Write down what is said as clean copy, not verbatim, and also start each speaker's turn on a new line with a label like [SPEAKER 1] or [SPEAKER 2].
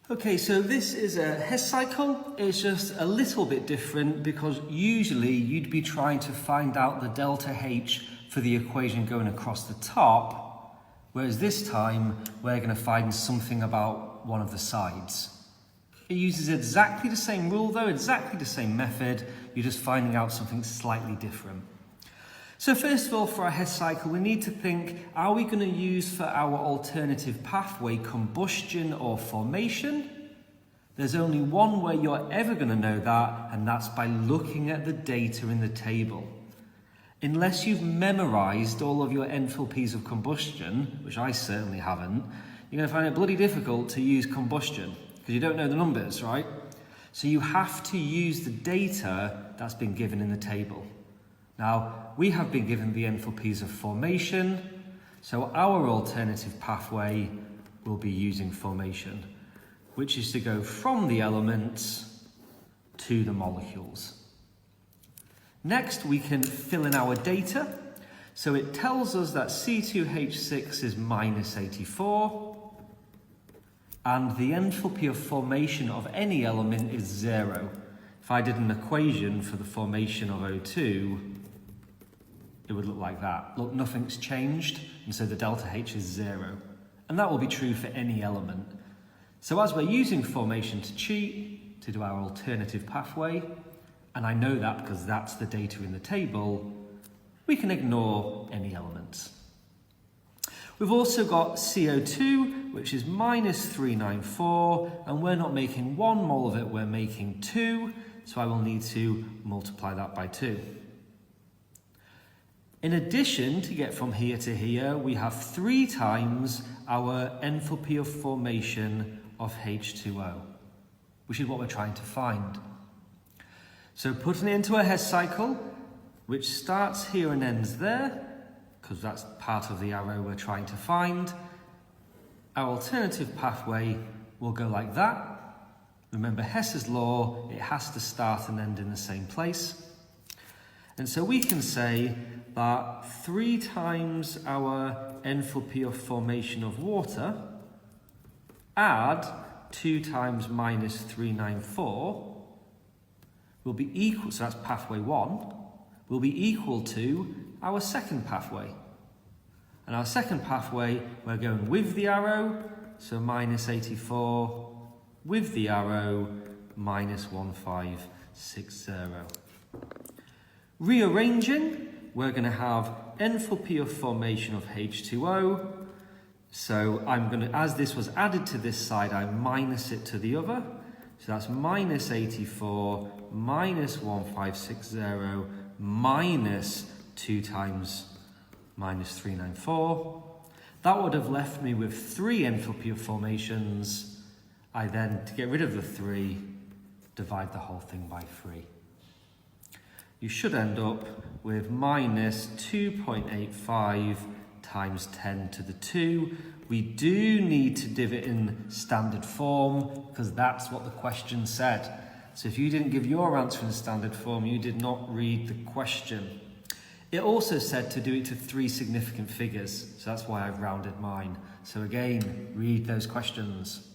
[SPEAKER 1] Okay, so this is a Hess cycle. It's just a little bit different because usually you'd be trying to find out the delta H for the equation going across the top, whereas this time we're going to find something about one of the sides. It uses exactly the same rule though, exactly the same method, you're just finding out something slightly different. So first of all, for our Hess cycle, we need to think, are we going to use for our alternative pathway combustion or formation? There's only one way you're ever going to know that, and that's by looking at the data in the table. Unless you've memorized all of your enthalpies of combustion, which I certainly haven't, you're going to find it bloody difficult to use combustion, because you don't know the numbers, right? So you have to use the data that's been given in the table. Now, we have been given the enthalpies of formation, so our alternative pathway will be using formation, which is to go from the elements to the molecules. Next, we can fill in our data. So it tells us that C2H6 is minus 84, and the enthalpy of formation of any element is 0. If I did an equation for the formation of O2, it would look like that. Look, nothing's changed, and so the delta H is 0. And that will be true for any element. So as we're using formation to cheat, to do our alternative pathway, and I know that because that's the data in the table, we can ignore any elements. We've also got CO2, which is minus 394, and we're not making 1 mole of it, we're making 2, so I will need to multiply that by 2. In addition, to get from here to here, we have 3 times our enthalpy of formation of H2O, which is what we're trying to find. So putting it into a Hess cycle, which starts here and ends there, because that's part of the arrow we're trying to find, our alternative pathway will go like that. Remember Hess's law, it has to start and end in the same place. And so we can say that 3 times our enthalpy of formation of water, add 2 times minus 394, will be equal, so that's pathway 1, will be equal to our second pathway. And our second pathway, we're going with the arrow, so minus 84, with the arrow, minus 1560. Rearranging, we're going to have enthalpy of formation of H2O. So I'm going to, as this was added to this side, I minus it to the other. So that's minus 84, minus 1560, minus 2 times minus 394. That would have left me with 3 enthalpy of formations. I then, to get rid of the 3, divide the whole thing by 3. You should end up with minus 2.85 times 10 to the 2. We do need to div it in standard form because that's what the question said. So if you didn't give your answer in standard form, you did not read the question. It also said to do it to 3 significant figures, so that's why I've rounded mine. So again, read those questions.